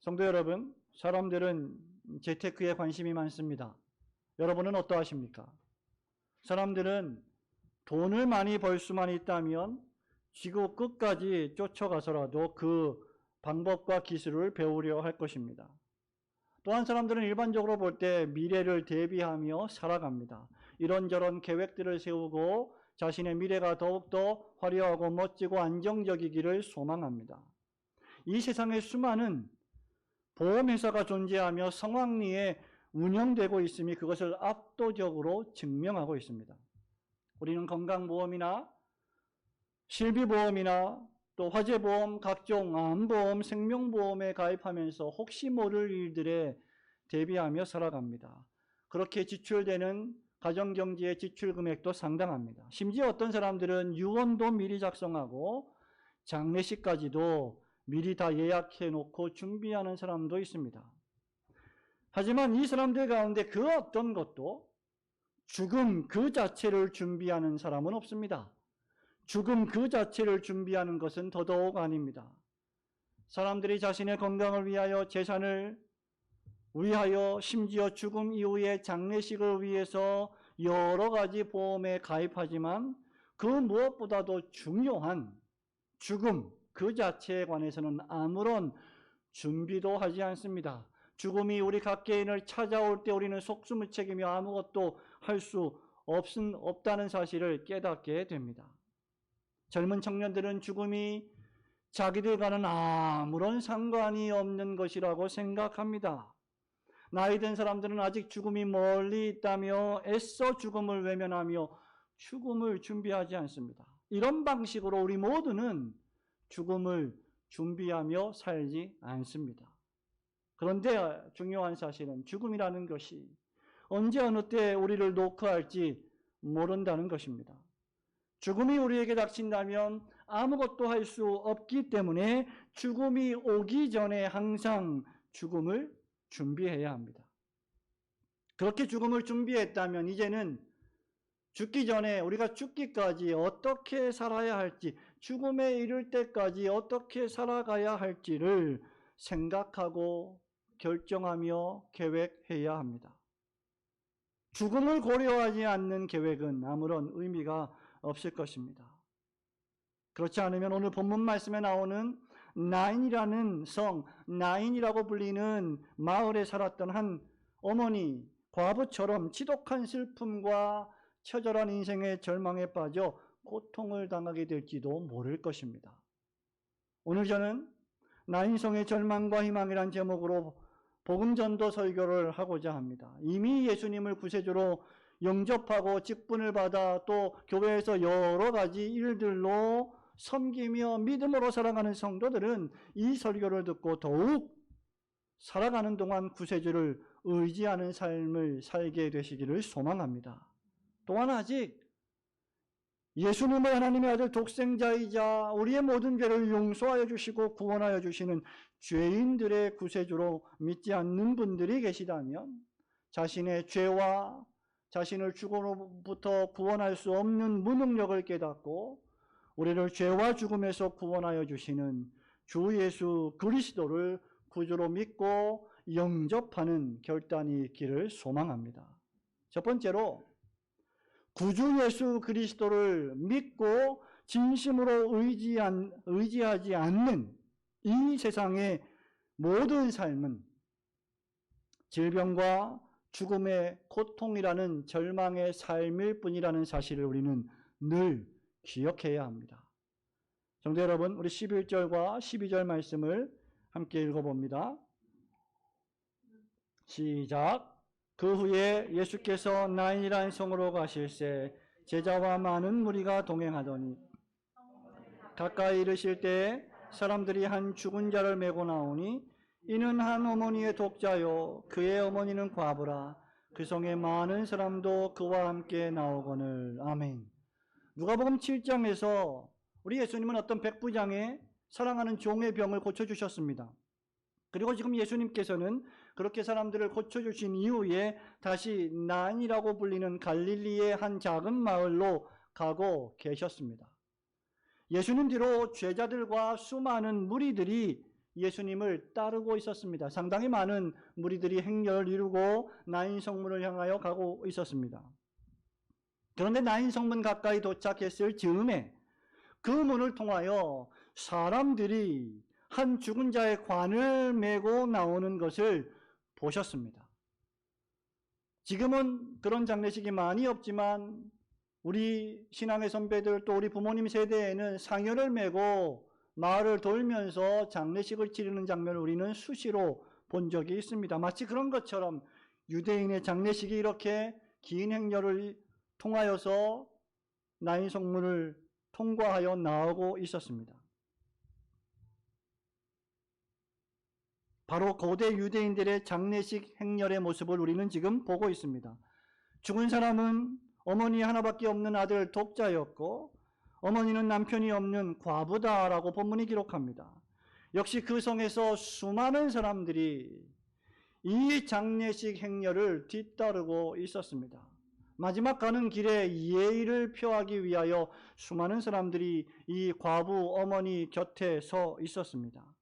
성도 여러분, 사람들은 재테크에 관심이 많습니다. 여러분은 어떠하십니까? 사람들은 돈을 많이 벌 수만 있다면 지구 끝까지 쫓아가서라도 그 방법과 기술을 배우려 할 것입니다. 또한 사람들은 일반적으로 볼 때 미래를 대비하며 살아갑니다. 이런저런 계획들을 세우고 자신의 미래가 더욱더 화려하고 멋지고 안정적이기를 소망합니다. 이 세상에 수많은 보험회사가 존재하며 성황리에 운영되고 있음이 그것을 압도적으로 증명하고 있습니다. 우리는 건강보험이나 실비보험이나 또 화재보험, 각종 암보험, 생명보험에 가입하면서 혹시 모를 일들에 대비하며 살아갑니다. 그렇게 지출되는 가정경제의 지출 금액도 상당합니다. 심지어 어떤 사람들은 유언도 미리 작성하고 장례식까지도 미리 다 예약해 놓고 준비하는 사람도 있습니다. 하지만 이 사람들 가운데 그 어떤 것도 죽음 그 자체를 준비하는 사람은 없습니다. 죽음 그 자체를 준비하는 것은 더더욱 아닙니다. 사람들이 자신의 건강을 위하여, 재산을 위하여, 심지어 죽음 이후의 장례식을 위해서 여러 가지 보험에 가입하지만 그 무엇보다도 중요한 죽음 그 자체에 관해서는 아무런 준비도 하지 않습니다. 죽음이 우리 각개인을 찾아올 때 우리는 속수무책이며 아무것도 할 수 없다는 사실을 깨닫게 됩니다. 젊은 청년들은 죽음이 자기들과는 아무런 상관이 없는 것이라고 생각합니다. 나이 든 사람들은 아직 죽음이 멀리 있다며 애써 죽음을 외면하며 죽음을 준비하지 않습니다. 이런 방식으로 우리 모두는 죽음을 준비하며 살지 않습니다. 그런데 중요한 사실은 죽음이라는 것이 언제 어느 때 우리를 노크할지 모른다는 것입니다. 죽음이 우리에게 닥친다면 아무것도 할 수 없기 때문에 죽음이 오기 전에 항상 죽음을 준비해야 합니다. 그렇게 죽음을 준비했다면 이제는 죽기 전에 우리가 죽기까지 어떻게 살아야 할지, 죽음에 이를 때까지 어떻게 살아가야 할지를 생각하고 결정하며 계획해야 합니다. 죽음을 고려하지 않는 계획은 아무런 의미가 없을 것입니다. 그렇지 않으면 오늘 본문 말씀에 나오는 나인이라는 성, 나인이라고 불리는 마을에 살았던 한 어머니, 과부처럼 지독한 슬픔과 처절한 인생의 절망에 빠져 고통을 당하게 될지도 모를 것입니다. 오늘 저는 나인성의 절망과 희망이란 제목으로 복음전도 설교를 하고자 합니다. 이미 예수님을 구세주로 영접하고 직분을 받아 또 교회에서 여러 가지 일들로 섬기며 믿음으로 살아가는 성도들은 이 설교를 듣고 더욱 살아가는 동안 구세주를 의지하는 삶을 살게 되시기를 소망합니다. 또한 아직 예수님을 하나님의 아들 독생자이자 우리의 모든 죄를 용서하여 주시고 구원하여 주시는 죄인들의 구세주로 믿지 않는 분들이 계시다면 자신의 죄와 자신을 죽음으로부터 구원할 수 없는 무능력을 깨닫고 우리를 죄와 죽음에서 구원하여 주시는 주 예수 그리스도를 구주로 믿고 영접하는 결단이 있기를 소망합니다. 첫 번째로 구주 예수 그리스도를 믿고 진심으로 의지하지 않는 이 세상의 모든 삶은 질병과 죽음의 고통이라는 절망의 삶일 뿐이라는 사실을 우리는 늘 기억해야 합니다. 성도 여러분, 우리 11절과 12절 말씀을 함께 읽어봅니다. 시작. 그 후에 예수께서 나인이라는 성으로 가실새 제자와 많은 무리가 동행하더니 가까이 이르실 때에 사람들이 한 죽은 자를 메고 나오니 이는 한 어머니의 독자요 그의 어머니는 과부라. 그 성에 많은 사람도 그와 함께 나오거늘. 아멘. 누가복음 7장에서 우리 예수님은 어떤 백부장의 사랑하는 종의 병을 고쳐주셨습니다. 그리고 지금 예수님께서는 그렇게 사람들을 고쳐주신 이후에 다시 나인이라고 불리는 갈릴리의 한 작은 마을로 가고 계셨습니다. 예수님 뒤로 제자들과 수많은 무리들이 예수님을 따르고 있었습니다. 상당히 많은 무리들이 행렬을 이루고 나인성문을 향하여 가고 있었습니다. 그런데 나인성문 가까이 도착했을 즈음에 그 문을 통하여 사람들이 한 죽은 자의 관을 메고 나오는 것을 보셨습니다. 지금은 그런 장례식이 많이 없지만 우리 신앙의 선배들 또 우리 부모님 세대에는 상여를 메고 마을을 돌면서 장례식을 치르는 장면을 우리는 수시로 본 적이 있습니다. 마치 그런 것처럼 유대인의 장례식이 이렇게 긴 행렬을 통하여서 나인성문을 통과하여 나오고 있었습니다. 바로 고대 유대인들의 장례식 행렬의 모습을 우리는 지금 보고 있습니다. 죽은 사람은 어머니 하나밖에 없는 아들 독자였고 어머니는 남편이 없는 과부다라고 본문이 기록합니다. 역시 그 성에서 수많은 사람들이 이 장례식 행렬을 뒤따르고 있었습니다. 마지막 가는 길에 예의를 표하기 위하여 수많은 사람들이 이 과부 어머니 곁에 서 있었습니다.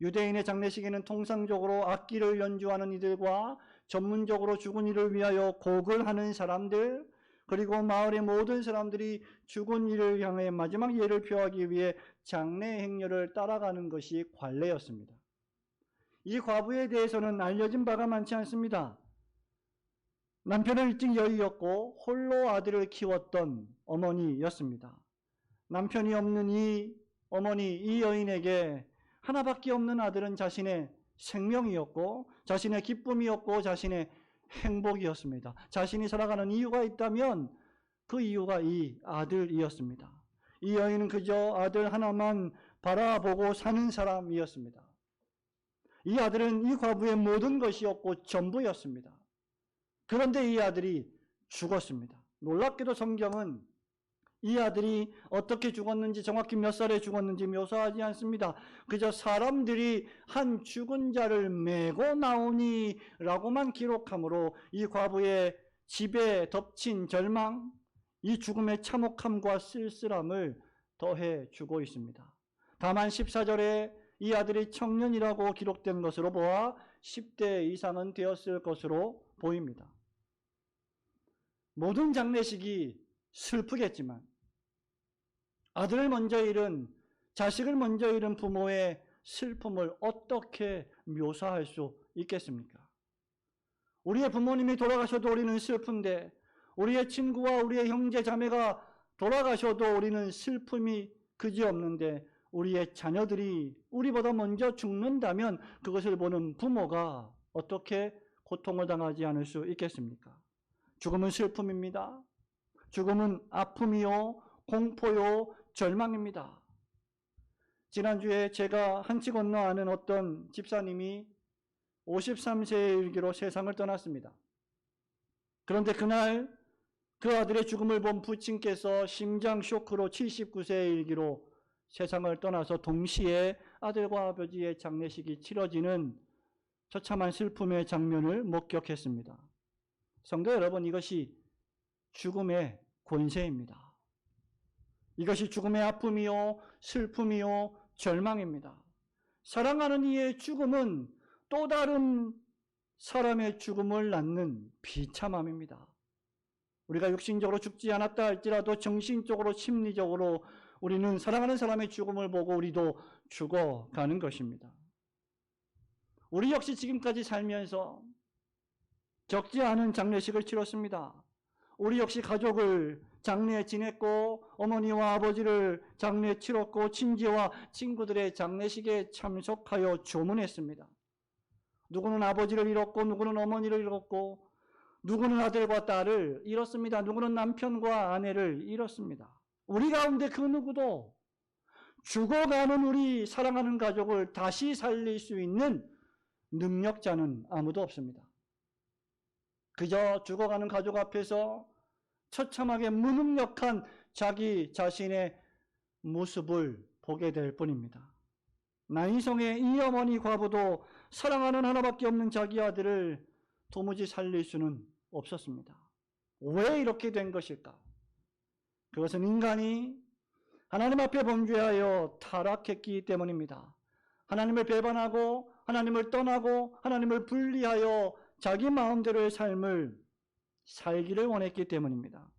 유대인의 장례식에는 통상적으로 악기를 연주하는 이들과 전문적으로 죽은 이를 위하여 곡을 하는 사람들, 그리고 마을의 모든 사람들이 죽은 이를 향해 마지막 예를 표하기 위해 장례 행렬을 따라가는 것이 관례였습니다. 이 과부에 대해서는 알려진 바가 많지 않습니다. 남편은 일찍 여의었고 홀로 아들을 키웠던 어머니였습니다. 남편이 없는 이 어머니, 이 여인에게 하나밖에 없는 아들은 자신의 생명이었고 자신의 기쁨이었고 자신의 행복이었습니다. 자신이 살아가는 이유가 있다면 그 이유가 이 아들이었습니다. 이 여인은 그저 아들 하나만 바라보고 사는 사람이었습니다. 이 아들은 이 과부의 모든 것이었고 전부였습니다. 그런데 이 아들이 죽었습니다. 놀랍게도 성경은 이 아들이 어떻게 죽었는지, 정확히 몇 살에 죽었는지 묘사하지 않습니다. 그저 사람들이 한 죽은 자를 메고 나오니 라고만 기록하므로 이 과부의 집에 덮친 절망, 이 죽음의 참혹함과 쓸쓸함을 더해 주고 있습니다. 다만 14절에 이 아들이 청년이라고 기록된 것으로 보아 10대 이상은 되었을 것으로 보입니다. 모든 장례식이 슬프겠지만 아들을 먼저 잃은, 자식을 먼저 잃은 부모의 슬픔을 어떻게 묘사할 수 있겠습니까? 우리의 부모님이 돌아가셔도 우리는 슬픈데, 우리의 친구와 우리의 형제 자매가 돌아가셔도 우리는 슬픔이 그지없는데, 우리의 자녀들이 우리보다 먼저 죽는다면 그것을 보는 부모가 어떻게 고통을 당하지 않을 수 있겠습니까? 죽음은 슬픔입니다. 죽음은 아픔이요, 공포요, 절망입니다. 지난주에 제가 한치 건너 아는 어떤 집사님이 53세의 일기로 세상을 떠났습니다. 그런데 그날 그 아들의 죽음을 본 부친께서 심장 쇼크로 79세의 일기로 세상을 떠나서 동시에 아들과 아버지의 장례식이 치러지는 처참한 슬픔의 장면을 목격했습니다. 성도 여러분, 이것이 죽음의 권세입니다. 이것이 죽음의 아픔이요, 슬픔이요, 절망입니다. 사랑하는 이의 죽음은 또 다른 사람의 죽음을 낳는 비참함입니다. 우리가 육신적으로 죽지 않았다 할지라도 정신적으로, 심리적으로 우리는 사랑하는 사람의 죽음을 보고 우리도 죽어가는 것입니다. 우리 역시 지금까지 살면서 적지 않은 장례식을 치렀습니다. 우리 역시 가족을 장례에 지냈고 어머니와 아버지를 장례에 치렀고 친지와 친구들의 장례식에 참석하여 조문했습니다. 누구는 아버지를 잃었고 누구는 어머니를 잃었고 누구는 아들과 딸을 잃었습니다. 누구는 남편과 아내를 잃었습니다. 우리 가운데 그 누구도 죽어가는 우리 사랑하는 가족을 다시 살릴 수 있는 능력자는 아무도 없습니다. 그저 죽어가는 가족 앞에서 처참하게 무능력한 자기 자신의 모습을 보게 될 뿐입니다. 나인성의 이 어머니 과부도 사랑하는 하나밖에 없는 자기 아들을 도무지 살릴 수는 없었습니다. 왜 이렇게 된 것일까? 그것은 인간이 하나님 앞에 범죄하여 타락했기 때문입니다. 하나님을 배반하고 하나님을 떠나고 하나님을 분리하여 자기 마음대로의 삶을 살기를 원했기 때문입니다.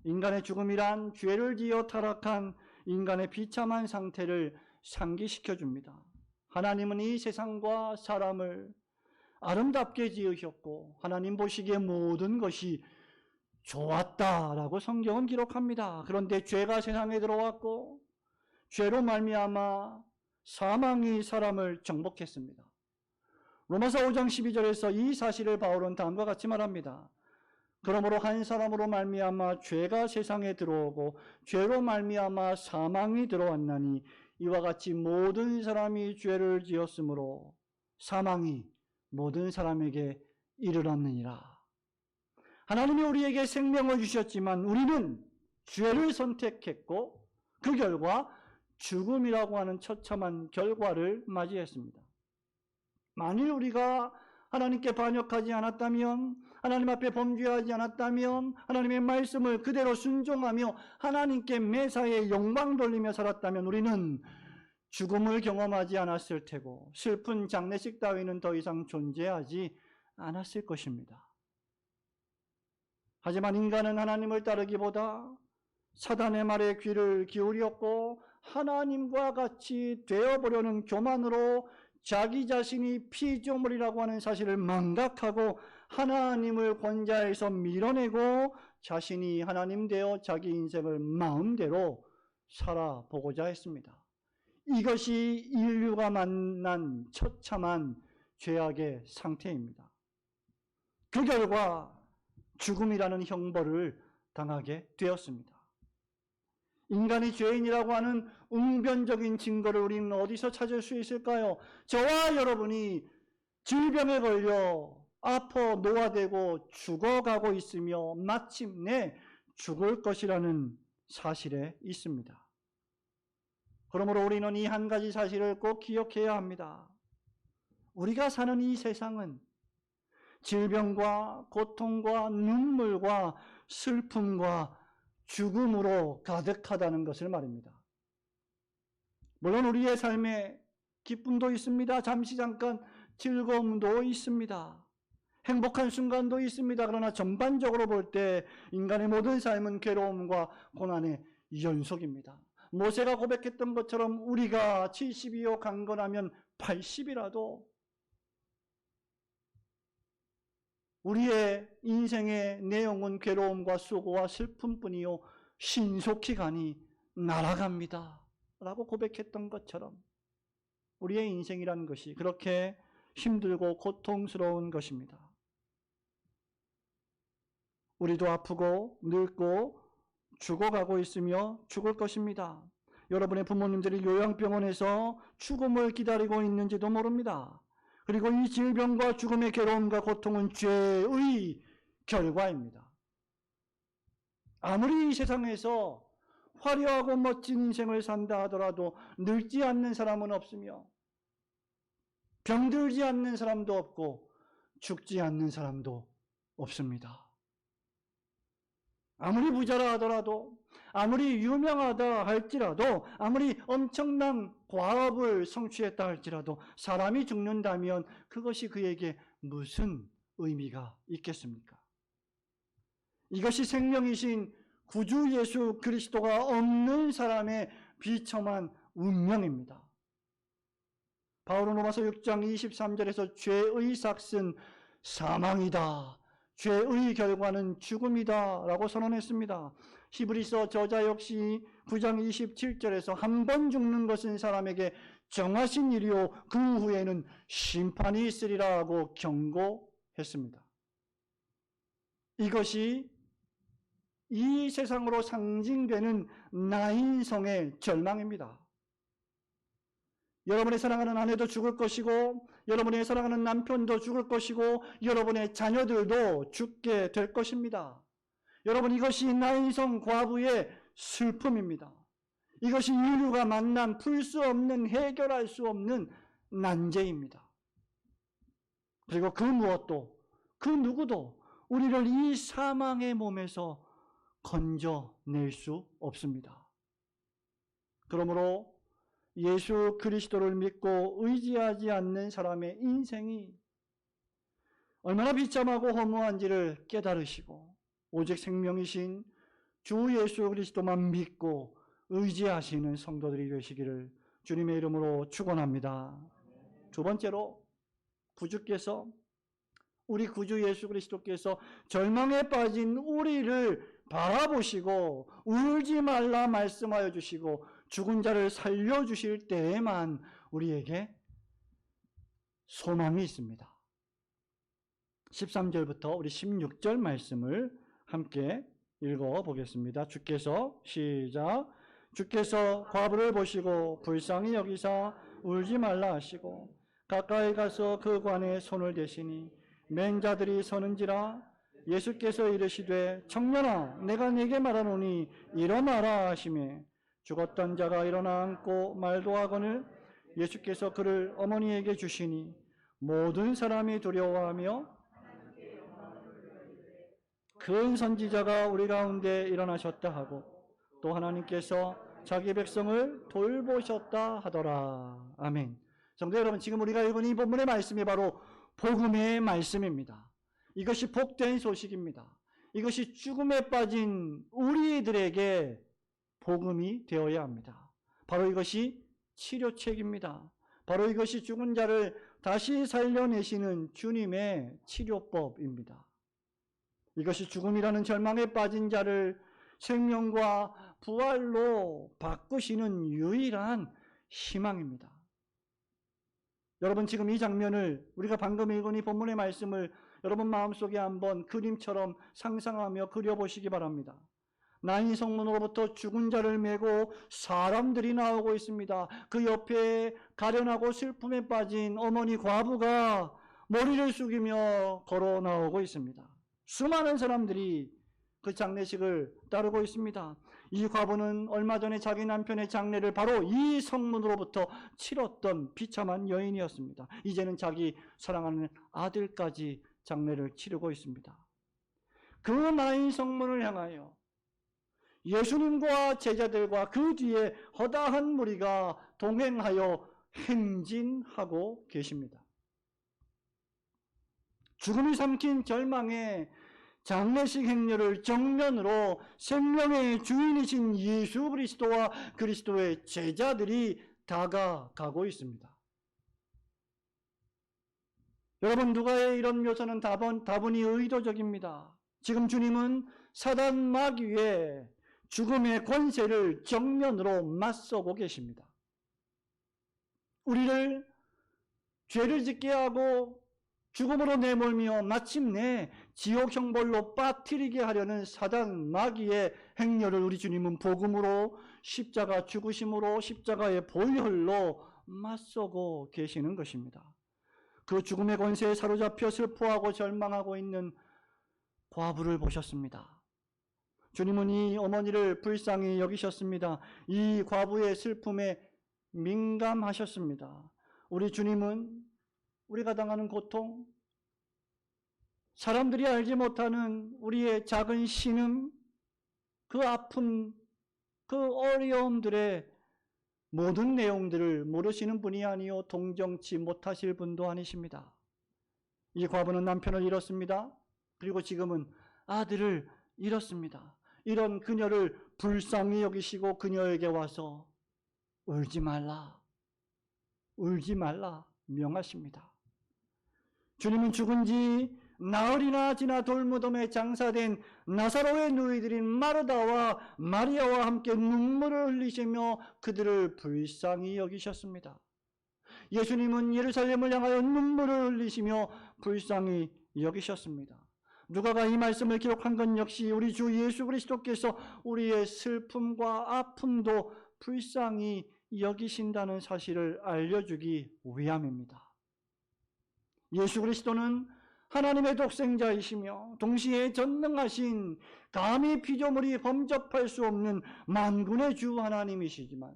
인간의 죽음이란 죄를 지어 타락한 인간의 비참한 상태를 상기시켜 줍니다. 하나님은 이 세상과 사람을 아름답게 지으셨고 하나님 보시기에 모든 것이 좋았다라고 성경은 기록합니다. 그런데 죄가 세상에 들어왔고 죄로 말미암아 사망이 사람을 정복했습니다. 로마서 5장 12절에서 이 사실을 바울은 다음과 같이 말합니다. 그러므로 한 사람으로 말미암아 죄가 세상에 들어오고 죄로 말미암아 사망이 들어왔나니 이와 같이 모든 사람이 죄를 지었으므로 사망이 모든 사람에게 이르렀느니라. 하나님이 우리에게 생명을 주셨지만 우리는 죄를 선택했고 그 결과 죽음이라고 하는 처참한 결과를 맞이했습니다. 만일 우리가 하나님께 반역하지 않았다면, 하나님 앞에 범죄하지 않았다면, 하나님의 말씀을 그대로 순종하며 하나님께 매사에 영광 돌리며 살았다면 우리는 죽음을 경험하지 않았을 테고 슬픈 장례식 따위는 더 이상 존재하지 않았을 것입니다. 하지만 인간은 하나님을 따르기보다 사단의 말에 귀를 기울였고 하나님과 같이 되어보려는 교만으로 자기 자신이 피조물이라고 하는 사실을 망각하고 하나님을 권좌에서 밀어내고 자신이 하나님 되어 자기 인생을 마음대로 살아보고자 했습니다. 이것이 인류가 만난 처참한 죄악의 상태입니다. 그 결과 죽음이라는 형벌을 당하게 되었습니다. 인간이 죄인이라고 하는 웅변적인 증거를 우리는 어디서 찾을 수 있을까요? 저와 여러분이 질병에 걸려 아파 노화되고 죽어가고 있으며 마침내 죽을 것이라는 사실에 있습니다. 그러므로 우리는 이 한 가지 사실을 꼭 기억해야 합니다. 우리가 사는 이 세상은 질병과 고통과 눈물과 슬픔과 죽음으로 가득하다는 것을 말입니다. 물론 우리의 삶에 기쁨도 있습니다. 잠시 잠깐 즐거움도 있습니다. 행복한 순간도 있습니다. 그러나 전반적으로 볼 때 인간의 모든 삶은 괴로움과 고난의 연속입니다. 모세가 고백했던 것처럼 우리가 70이요 강건하면 80이라도 우리의 인생의 내용은 괴로움과 수고와 슬픔뿐이요 신속히 가니 날아갑니다 라고 고백했던 것처럼 우리의 인생이라는 것이 그렇게 힘들고 고통스러운 것입니다. 우리도 아프고 늙고 죽어가고 있으며 죽을 것입니다. 여러분의 부모님들이 요양병원에서 죽음을 기다리고 있는지도 모릅니다. 그리고 이 질병과 죽음의 괴로움과 고통은 죄의 결과입니다. 아무리 이 세상에서 화려하고 멋진 인생을 산다 하더라도 늙지 않는 사람은 없으며 병들지 않는 사람도 없고 죽지 않는 사람도 없습니다. 아무리 부자라 하더라도 아무리 유명하다 할지라도 아무리 엄청난 과업을 성취했다 할지라도 사람이 죽는다면 그것이 그에게 무슨 의미가 있겠습니까? 이것이 생명이신 구주 예수 그리스도가 없는 사람의 비참한 운명입니다. 바울은 로마서 6장 23절에서 죄의 삭은 사망이다. 죄의 결과는 죽음이다 라고 선언했습니다. 히브리서 저자 역시 9장 27절에서 한 번 죽는 것은 사람에게 정하신 일이요 그 후에는 심판이 있으리라 하고 경고했습니다. 이것이 이 세상으로 상징되는 나인성의 절망입니다. 여러분의 사랑하는 아내도 죽을 것이고 여러분의 사랑하는 남편도 죽을 것이고 여러분의 자녀들도 죽게 될 것입니다. 여러분, 이것이 나인성 과부의 슬픔입니다. 이것이 인류가 만난 풀 수 없는, 해결할 수 없는 난제입니다. 그리고 그 무엇도, 그 누구도 우리를 이 사망의 몸에서 건져낼 수 없습니다. 그러므로 예수 그리스도를 믿고 의지하지 않는 사람의 인생이 얼마나 비참하고 허무한지를 깨달으시고 오직 생명이신 주 예수 그리스도만 믿고 의지하시는 성도들이 되시기를 주님의 이름으로 축원합니다. 두 번째로 우리 구주 예수 그리스도께서 절망에 빠진 우리를 바라보시고 울지 말라 말씀하여 주시고 죽은 자를 살려주실 때에만 우리에게 소망이 있습니다. 13절부터 우리 16절 말씀을 함께 읽어보겠습니다. 시작. 주께서 과부를 보시고 불쌍히 여기사 울지 말라 하시고 가까이 가서 그 관에 손을 대시니 맹자들이 서는지라. 예수께서 이르시되 청년아 내가 네게 말하노니 일어나라 하시매 죽었던 자가 일어나 앉고 말도 하거늘 예수께서 그를 어머니에게 주시니 모든 사람이 두려워하며 큰 선지자가 우리 가운데 일어나셨다 하고 또 하나님께서 자기 백성을 돌보셨다 하더라. 아멘. 성도 여러분, 지금 우리가 읽은 이 본문의 말씀이 바로 복음의 말씀입니다. 이것이 복된 소식입니다. 이것이 죽음에 빠진 우리들에게 복음이 되어야 합니다. 바로 이것이 치료책입니다. 바로 이것이 죽은 자를 다시 살려내시는 주님의 치료법입니다. 이것이 죽음이라는 절망에 빠진 자를 생명과 부활로 바꾸시는 유일한 희망입니다. 여러분, 지금 이 장면을, 우리가 방금 읽은 이 본문의 말씀을 여러분 마음속에 한번 그림처럼 상상하며 그려보시기 바랍니다. 나인 성문으로부터 죽은 자를 메고 사람들이 나오고 있습니다. 그 옆에 가련하고 슬픔에 빠진 어머니 과부가 머리를 숙이며 걸어 나오고 있습니다. 수많은 사람들이 그 장례식을 따르고 있습니다. 이 과부는 얼마 전에 자기 남편의 장례를 바로 이 성문으로부터 치렀던 비참한 여인이었습니다. 이제는 자기 사랑하는 아들까지 장례를 치르고 있습니다. 그 나인 성문을 향하여 예수님과 제자들과 그 뒤에 허다한 무리가 동행하여 행진하고 계십니다. 죽음이 삼킨 절망의 장례식 행렬을 정면으로 생명의 주인이신 예수 그리스도와 그리스도의 제자들이 다가가고 있습니다. 여러분, 누가의 이런 묘사는 다분히 의도적입니다. 지금 주님은 사단 마귀의 죽음의 권세를 정면으로 맞서고 계십니다. 우리를 죄를 짓게 하고 죽음으로 내몰며 마침내 지옥 형벌로 빠뜨리게 하려는 사단 마귀의 행렬을 우리 주님은 복음으로, 십자가 죽으심으로, 십자가의 보혈로 맞서고 계시는 것입니다. 그 죽음의 권세에 사로잡혀 슬퍼하고 절망하고 있는 과부를 보셨습니다. 주님은 이 어머니를 불쌍히 여기셨습니다. 이 과부의 슬픔에 민감하셨습니다. 우리 주님은 우리가 당하는 고통, 사람들이 알지 못하는 우리의 작은 신음, 그 아픔, 그 어려움들의 모든 내용들을 모르시는 분이 아니요 동정치 못하실 분도 아니십니다. 이 과부는 남편을 잃었습니다. 그리고 지금은 아들을 잃었습니다. 이런 그녀를 불쌍히 여기시고 그녀에게 와서 울지 말라 명하십니다. 주님은 죽은 지 나흘이나 지나 돌무덤에 장사된 나사로의 누이들인 마르다와 마리아와 함께 눈물을 흘리시며 그들을 불쌍히 여기셨습니다. 예수님은 예루살렘을 향하여 눈물을 흘리시며 불쌍히 여기셨습니다. 누가가 이 말씀을 기록한 건 역시 우리 주 예수 그리스도께서 우리의 슬픔과 아픔도 불쌍히 여기신다는 사실을 알려주기 위함입니다. 예수 그리스도는 하나님의 독생자이시며 동시에 전능하신 감히 피조물이 범접할 수 없는 만군의 주 하나님이시지만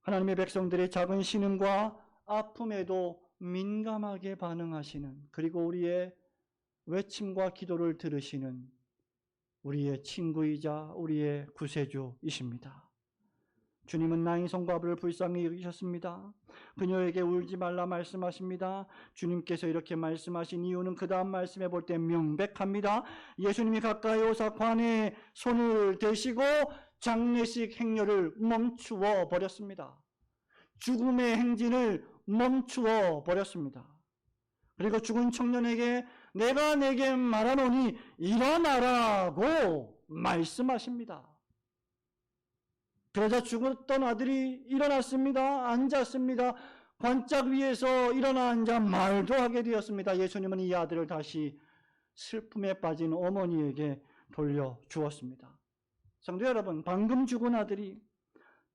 하나님의 백성들의 작은 신음과 아픔에도 민감하게 반응하시는, 그리고 우리의 외침과 기도를 들으시는 우리의 친구이자 우리의 구세주이십니다. 주님은 나인성 과부를 불쌍히 여기셨습니다. 그녀에게 울지 말라 말씀하십니다. 주님께서 이렇게 말씀하신 이유는 그 다음 말씀해 볼 때 명백합니다. 예수님이 가까이 오사 관에 손을 대시고 장례식 행렬을 멈추어 버렸습니다. 죽음의 행진을 멈추어 버렸습니다. 그리고 죽은 청년에게 내가 내게 말하노니 일어나라고 말씀하십니다. 그러자 죽었던 아들이 일어났습니다. 앉았습니다. 관짝 위에서 일어나 앉아 말도 하게 되었습니다. 예수님은 이 아들을 다시 슬픔에 빠진 어머니에게 돌려주었습니다. 성도 여러분, 방금 죽은 아들이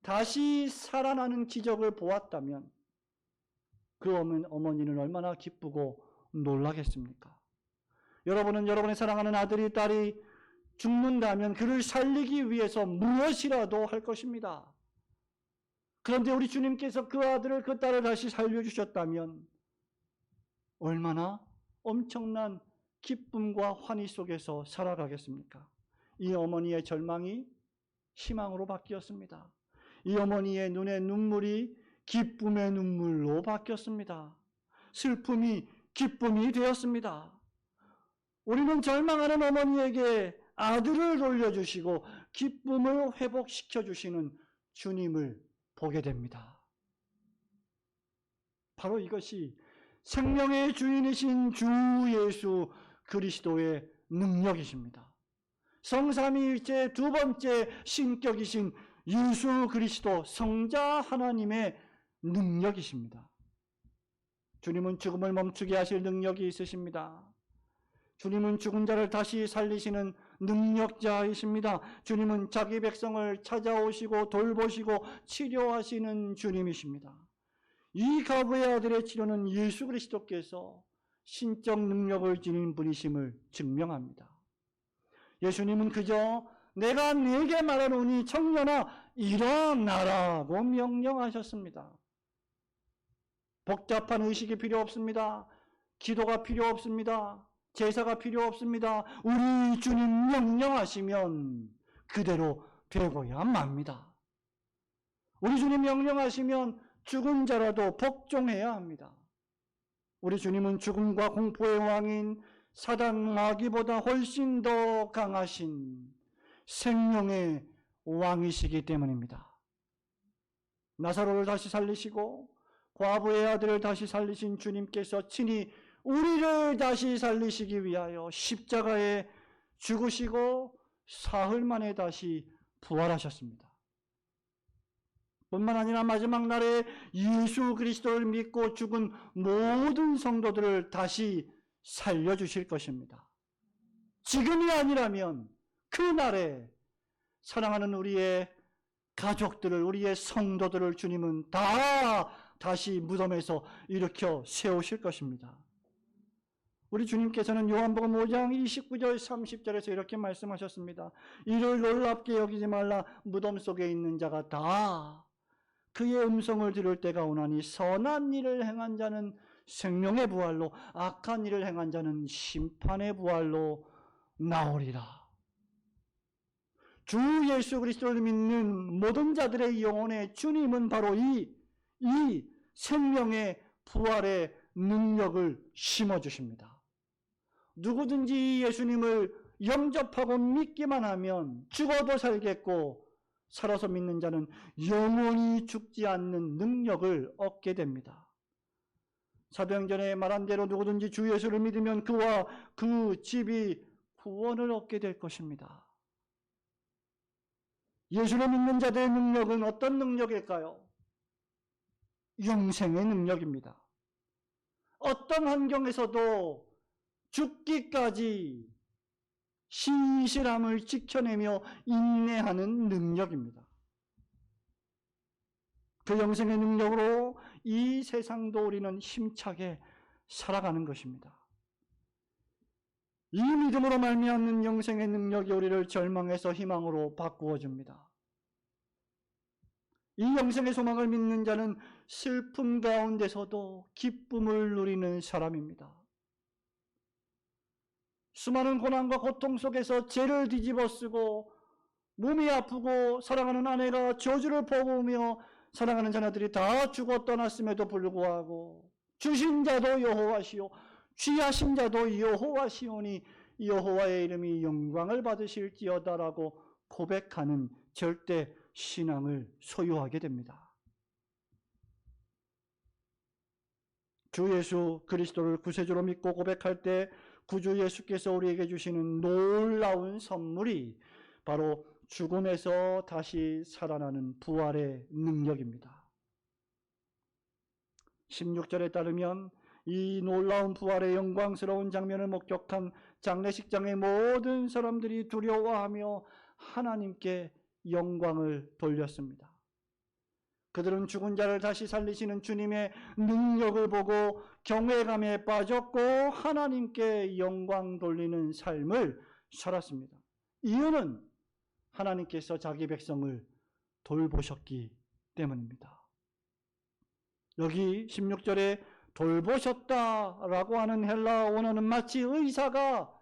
다시 살아나는 기적을 보았다면 그 어머니는 얼마나 기쁘고 놀라겠습니까? 여러분은 여러분의 사랑하는 아들이, 딸이 죽는다면 그를 살리기 위해서 무엇이라도 할 것입니다. 그런데 우리 주님께서 그 아들을, 그 딸을 다시 살려주셨다면 얼마나 엄청난 기쁨과 환희 속에서 살아가겠습니까? 이 어머니의 절망이 희망으로 바뀌었습니다. 이 어머니의 눈의 눈물이 기쁨의 눈물로 바뀌었습니다. 슬픔이 기쁨이 되었습니다. 우리는 절망하는 어머니에게 아들을 돌려주시고 기쁨을 회복시켜 주시는 주님을 보게 됩니다. 바로 이것이 생명의 주인이신 주 예수 그리스도의 능력이십니다. 성삼위일체 두 번째 신격이신 예수 그리스도 성자 하나님의 능력이십니다. 주님은 죽음을 멈추게 하실 능력이 있으십니다. 주님은 죽은 자를 다시 살리시는 능력자이십니다. 주님은 자기 백성을 찾아오시고 돌보시고 치료하시는 주님이십니다. 이 과부의 아들의 치료는 예수 그리스도께서 신적 능력을 지닌 분이심을 증명합니다. 예수님은 그저 내가 네게 말하노니 청년아 일어나라고 명령하셨습니다. 복잡한 의식이 필요 없습니다. 기도가 필요 없습니다. 제사가 필요 없습니다. 우리 주님 명령하시면 그대로 되고야 맙니다. 우리 주님 명령하시면 죽은 자라도 복종해야 합니다. 우리 주님은 죽음과 공포의 왕인 사단 마귀보다 훨씬 더 강하신 생명의 왕이시기 때문입니다. 나사로를 다시 살리시고 과부의 아들을 다시 살리신 주님께서 친히 우리를 다시 살리시기 위하여 십자가에 죽으시고 사흘 만에 다시 부활하셨습니다. 뿐만 아니라 마지막 날에 예수 그리스도를 믿고 죽은 모든 성도들을 다시 살려주실 것입니다. 지금이 아니라면 그 날에 사랑하는 우리의 가족들을, 우리의 성도들을 주님은 다 다시 무덤에서 일으켜 세우실 것입니다. 우리 주님께서는 요한복음 5장 29절 30절에서 이렇게 말씀하셨습니다. 이를 놀랍게 여기지 말라. 무덤 속에 있는 자가 다 그의 음성을 들을 때가 오나니 선한 일을 행한 자는 생명의 부활로, 악한 일을 행한 자는 심판의 부활로 나오리라. 주 예수 그리스도를 믿는 모든 자들의 영혼에 주님은 바로 이 생명의 부활의 능력을 심어주십니다. 누구든지 예수님을 영접하고 믿기만 하면 죽어도 살겠고 살아서 믿는 자는 영원히 죽지 않는 능력을 얻게 됩니다. 사도행전에 말한 대로 누구든지 주 예수를 믿으면 그와 그 집이 구원을 얻게 될 것입니다. 예수를 믿는 자들의 능력은 어떤 능력일까요? 영생의 능력입니다. 어떤 환경에서도 죽기까지 신실함을 지켜내며 인내하는 능력입니다. 그 영생의 능력으로 이 세상도 우리는 힘차게 살아가는 것입니다. 이 믿음으로 말미암는 영생의 능력이 우리를 절망에서 희망으로 바꾸어 줍니다. 이 영생의 소망을 믿는 자는 슬픔 가운데서도 기쁨을 누리는 사람입니다. 수많은 고난과 고통 속에서 죄를 뒤집어 쓰고 몸이 아프고 사랑하는 아내가 저주를 퍼부으며 사랑하는 자녀들이 다 죽어 떠났음에도 불구하고 주신 자도 여호와시오 취하신 자도 여호와시오니 여호와의 이름이 영광을 받으실지어다라고 고백하는 절대 신앙을 소유하게 됩니다. 주 예수 그리스도를 구세주로 믿고 고백할 때 구주 예수께서 우리에게 주시는 놀라운 선물이 바로 죽음에서 다시 살아나는 부활의 능력입니다. 16절에 따르면 이 놀라운 부활의 영광스러운 장면을 목격한 장례식장의 모든 사람들이 두려워하며 하나님께 영광을 돌렸습니다. 그들은 죽은 자를 다시 살리시는 주님의 능력을 보고 경외감에 빠졌고 하나님께 영광 돌리는 삶을 살았습니다. 이유는 하나님께서 자기 백성을 돌보셨기 때문입니다. 여기 16절에 돌보셨다라고 하는 헬라어 원어는 마치 의사가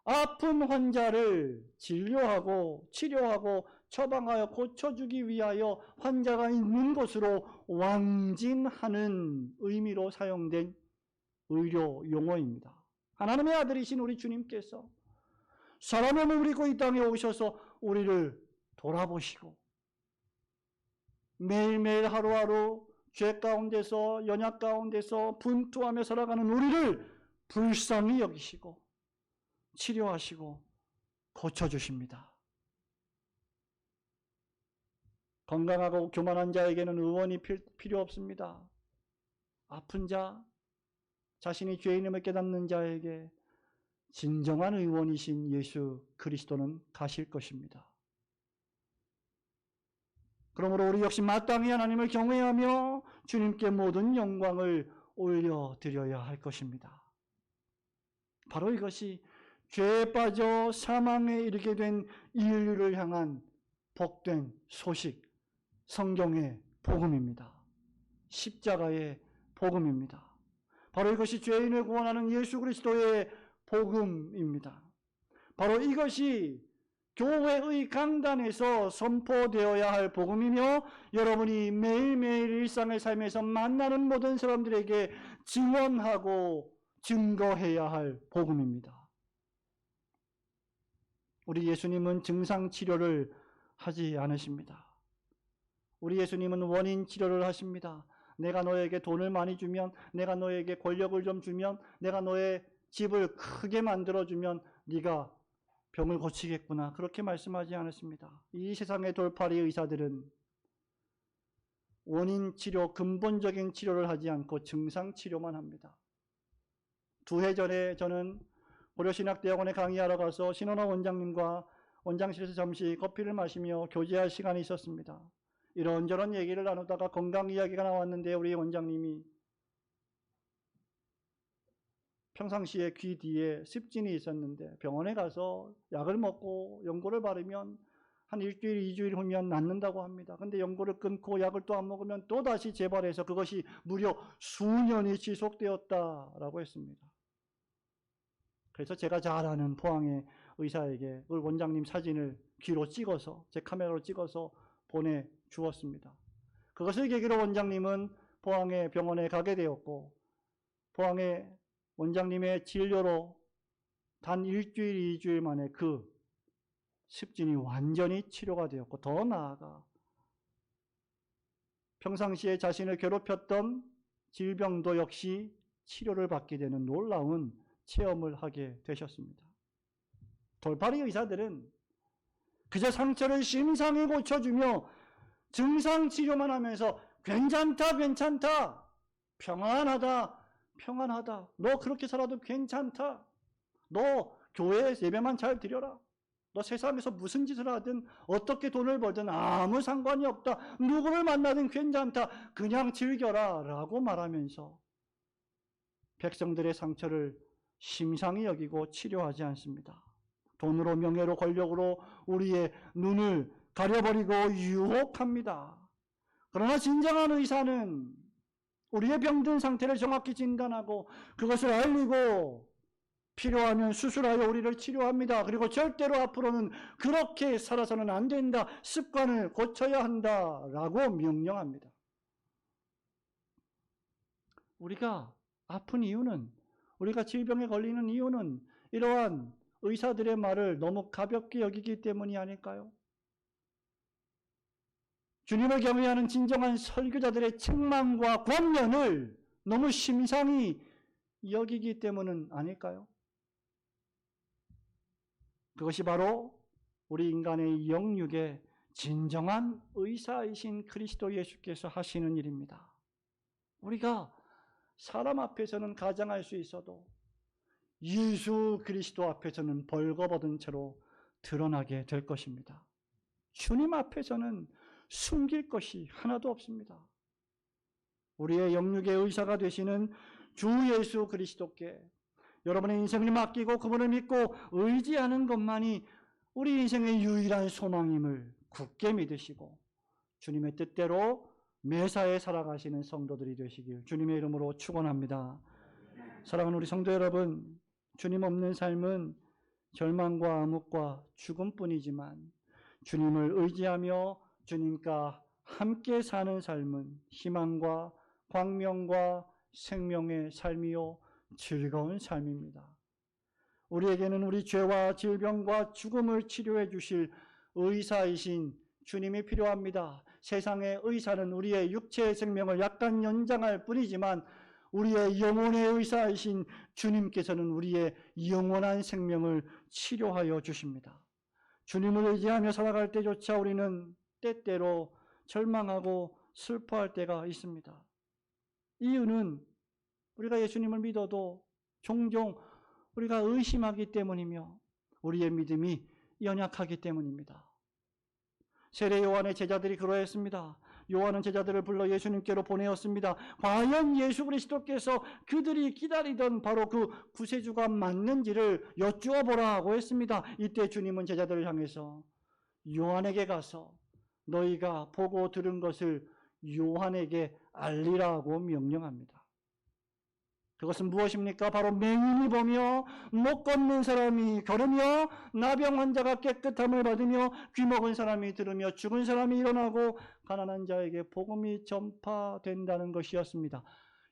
아픈 환자를 진료하고 치료하고 처방하여 고쳐주기 위하여 환자가 있는 곳으로 왕진하는 의미로 사용된 의료 용어입니다. 하나님의 아들이신 우리 주님께서 사람의 몸을 입고 이 땅에 오셔서 우리를 돌아보시고 매일매일 하루하루 죄 가운데서 연약 가운데서 분투하며 살아가는 우리를 불쌍히 여기시고 치료하시고 고쳐주십니다. 건강하고 교만한 자에게는 의원이 필요 없습니다. 아픈 자, 자신이 죄인임을 깨닫는 자에게 진정한 의원이신 예수 그리스도는 가실 것입니다. 그러므로 우리 역시 마땅히 하나님을 경외하며 주님께 모든 영광을 올려드려야 할 것입니다. 바로 이것이 죄에 빠져 사망에 이르게 된 인류를 향한 복된 소식, 성경의 복음입니다. 십자가의 복음입니다. 바로 이것이 죄인을 구원하는 예수 그리스도의 복음입니다. 바로 이것이 교회의 강단에서 선포되어야 할 복음이며 여러분이 매일매일 일상의 삶에서 만나는 모든 사람들에게 증언하고 증거해야 할 복음입니다. 우리 예수님은 증상 치료를 하지 않으십니다. 우리 예수님은 원인 치료를 하십니다. 내가 너에게 돈을 많이 주면, 내가 너에게 권력을 좀 주면, 내가 너의 집을 크게 만들어주면 네가 병을 고치겠구나. 그렇게 말씀하지 않았습니다. 이 세상의 돌팔이 의사들은 원인 치료, 근본적인 치료를 하지 않고 증상 치료만 합니다. 2해 전에 저는 고려신학대학원에 강의하러 가서 신원호 원장님과 원장실에서 잠시 커피를 마시며 교제할 시간이 있었습니다. 이런저런 얘기를 나누다가 건강 이야기가 나왔는데 우리 원장님이 평상시에 귀 뒤에 습진이 있었는데 병원에 가서 약을 먹고 연고를 바르면 한 일주일, 2주일 후면 낫는다고 합니다. 근데 연고를 끊고 약을 또 안 먹으면 또다시 재발해서 그것이 무려 수년이 지속되었다라고 했습니다. 그래서 제가 잘 아는 포항의 의사에게 우리 원장님 사진을 귀로 찍어서 제 카메라로 찍어서 보내주었습니다. 그것을 계기로 원장님은 포항의 병원에 가게 되었고 포항의 원장님의 진료로 단 일주일, 2주일 만에 그 습진이 완전히 치료가 되었고 더 나아가 평상시에 자신을 괴롭혔던 질병도 역시 치료를 받게 되는 놀라운 체험을 하게 되셨습니다. 돌팔이 의사들은 그저 상처를 심상히 고쳐주며 증상 치료만 하면서 괜찮다, 괜찮다, 평안하다, 평안하다, 너 그렇게 살아도 괜찮다, 너 교회에 예배만 잘 드려라, 너 세상에서 무슨 짓을 하든 어떻게 돈을 벌든 아무 상관이 없다, 누구를 만나든 괜찮다, 그냥 즐겨라 라고 말하면서 백성들의 상처를 심상히 여기고 치료하지 않습니다. 돈으로, 명예로, 권력으로 우리의 눈을 가려버리고 유혹합니다. 그러나 진정한 의사는 우리의 병든 상태를 정확히 진단하고 그것을 알리고 필요하면 수술하여 우리를 치료합니다. 그리고 절대로 앞으로는 그렇게 살아서는 안 된다. 습관을 고쳐야 한다라고 명령합니다. 우리가 아픈 이유는, 우리가 질병에 걸리는 이유는 이러한 의사들의 말을 너무 가볍게 여기기 때문이 아닐까요? 주님을 경외하는 진정한 설교자들의 책망과 권면을 너무 심상히 여기기 때문은 아닐까요? 그것이 바로 우리 인간의 영육의 진정한 의사이신 그리스도 예수께서 하시는 일입니다. 우리가 사람 앞에서는 가장할 수 있어도 예수 그리스도 앞에서는 벌거벗은 채로 드러나게 될 것입니다. 주님 앞에서는 숨길 것이 하나도 없습니다. 우리의 영육의 의사가 되시는 주 예수 그리스도께 여러분의 인생을 맡기고 그분을 믿고 의지하는 것만이 우리 인생의 유일한 소망임을 굳게 믿으시고 주님의 뜻대로 매사에 살아가시는 성도들이 되시길 주님의 이름으로 축원합니다. 사랑하는 우리 성도 여러분, 주님 없는 삶은 절망과 암흑과 죽음뿐이지만 주님을 의지하며 주님과 함께 사는 삶은 희망과 광명과 생명의 삶이요 즐거운 삶입니다. 우리에게는 우리 죄와 질병과 죽음을 치료해 주실 의사이신 주님이 필요합니다. 세상의 의사는 우리의 육체의 생명을 약간 연장할 뿐이지만 우리의 영혼의 의사이신 주님께서는 우리의 영원한 생명을 치료하여 주십니다. 주님을 의지하며 살아갈 때조차 우리는 때때로 절망하고 슬퍼할 때가 있습니다. 이유는 우리가 예수님을 믿어도 종종 우리가 의심하기 때문이며 우리의 믿음이 연약하기 때문입니다. 세례 요한의 제자들이 그러했습니다. 요한은 제자들을 불러 예수님께로 보내었습니다. 과연 예수 그리스도께서 그들이 기다리던 바로 그 구세주가 맞는지를 여쭈어 보라고 했습니다. 이때 주님은 제자들을 향해서 요한에게 가서 너희가 보고 들은 것을 요한에게 알리라고 명령합니다. 그것은 무엇입니까? 바로 맹인이 보며, 못 걷는 사람이 걸으며, 나병 환자가 깨끗함을 받으며, 귀먹은 사람이 들으며, 죽은 사람이 일어나고, 가난한 자에게 복음이 전파된다는 것이었습니다.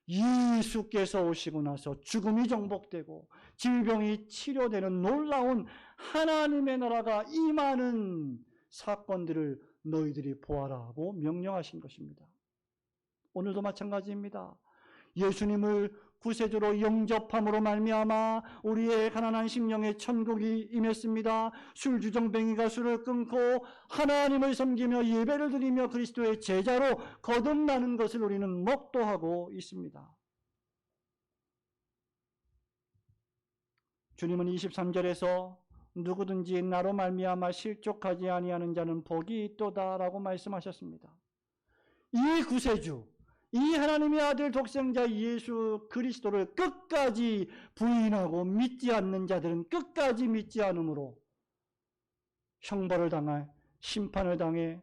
예수께서 오시고 나서 죽음이 정복되고 질병이 치료되는 놀라운 하나님의 나라가 임하는 사건들을 너희들이 보아라고 명령하신 것입니다. 오늘도 마찬가지입니다. 예수님을 구세주로 영접함으로 말미암아 우리의 가난한 심령에 천국이 임했습니다. 술주정뱅이가 술을 끊고 하나님을 섬기며 예배를 드리며 그리스도의 제자로 거듭나는 것을 우리는 목도하고 있습니다. 주님은 23절에서 누구든지 나로 말미암아 실족하지 아니하는 자는 복이 있도다라고 말씀하셨습니다. 이 구세주, 이 하나님의 아들 독생자 예수 그리스도를 끝까지 부인하고 믿지 않는 자들은 끝까지 믿지 않으므로 형벌을 당해 심판을 당해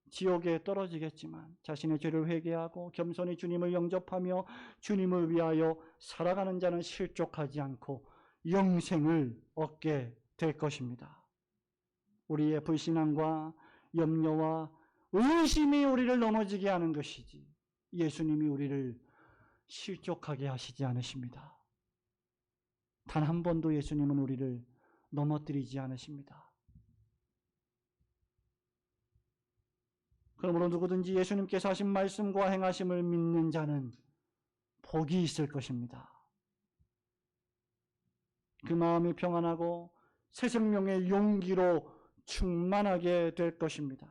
지옥에 떨어지겠지만 자신의 죄를 회개하고 겸손히 주님을 영접하며 주님을 위하여 살아가는 자는 실족하지 않고 영생을 얻게 될 것입니다. 우리의 불신앙과 염려와 의심이 우리를 넘어지게 하는 것이지 예수님이 우리를 실족하게 하시지 않으십니다. 단 한 번도 예수님은 우리를 넘어뜨리지 않으십니다. 그러므로 누구든지 예수님께서 하신 말씀과 행하심을 믿는 자는 복이 있을 것입니다. 그 마음이 평안하고 새 생명의 용기로 충만하게 될 것입니다.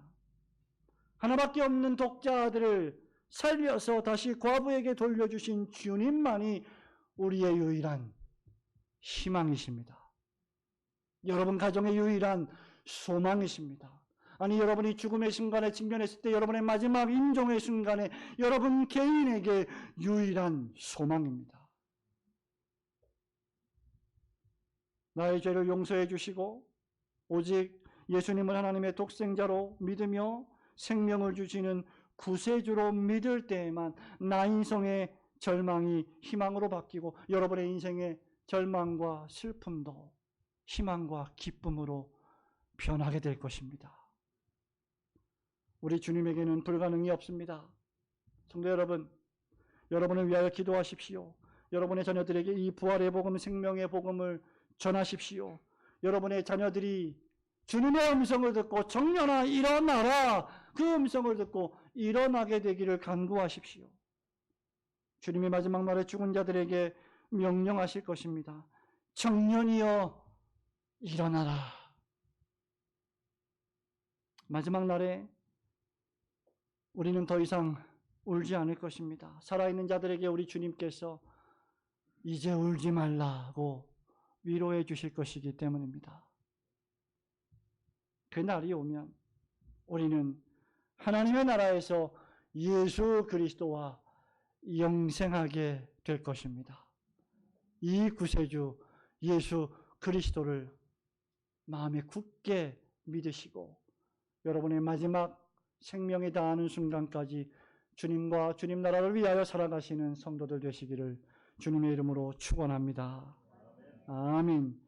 하나밖에 없는 독자 아들을 살려서 다시 과부에게 돌려주신 주님만이 우리의 유일한 희망이십니다. 여러분 가정의 유일한 소망이십니다. 아니 여러분이 죽음의 순간에 직면했을 때 여러분의 마지막 임종의 순간에 여러분 개인에게 유일한 소망입니다. 나의 죄를 용서해 주시고 오직 예수님을 하나님의 독생자로 믿으며 생명을 주시는 구세주로 믿을 때에만 나 인생의 절망이 희망으로 바뀌고 여러분의 인생의 절망과 슬픔도 희망과 기쁨으로 변하게 될 것입니다. 우리 주님에게는 불가능이 없습니다. 성도 여러분, 여러분을 위하여 기도하십시오. 여러분의 자녀들에게 이 부활의 복음, 생명의 복음을 전하십시오. 여러분의 자녀들이 주님의 음성을 듣고 청년아 일어나라, 그 음성을 듣고 일어나게 되기를 간구하십시오. 주님이 마지막 날에 죽은 자들에게 명령하실 것입니다. 청년이여 일어나라. 마지막 날에 우리는 더 이상 울지 않을 것입니다. 살아있는 자들에게 우리 주님께서 이제 울지 말라고 위로해 주실 것이기 때문입니다. 그 날이 오면 우리는 하나님의 나라에서 예수 그리스도와 영생하게 될 것입니다. 이 구세주 예수 그리스도를 마음에 굳게 믿으시고 여러분의 마지막 생명이 다하는 순간까지 주님과 주님 나라를 위하여 살아가시는 성도들 되시기를 주님의 이름으로 축원합니다. 아멘.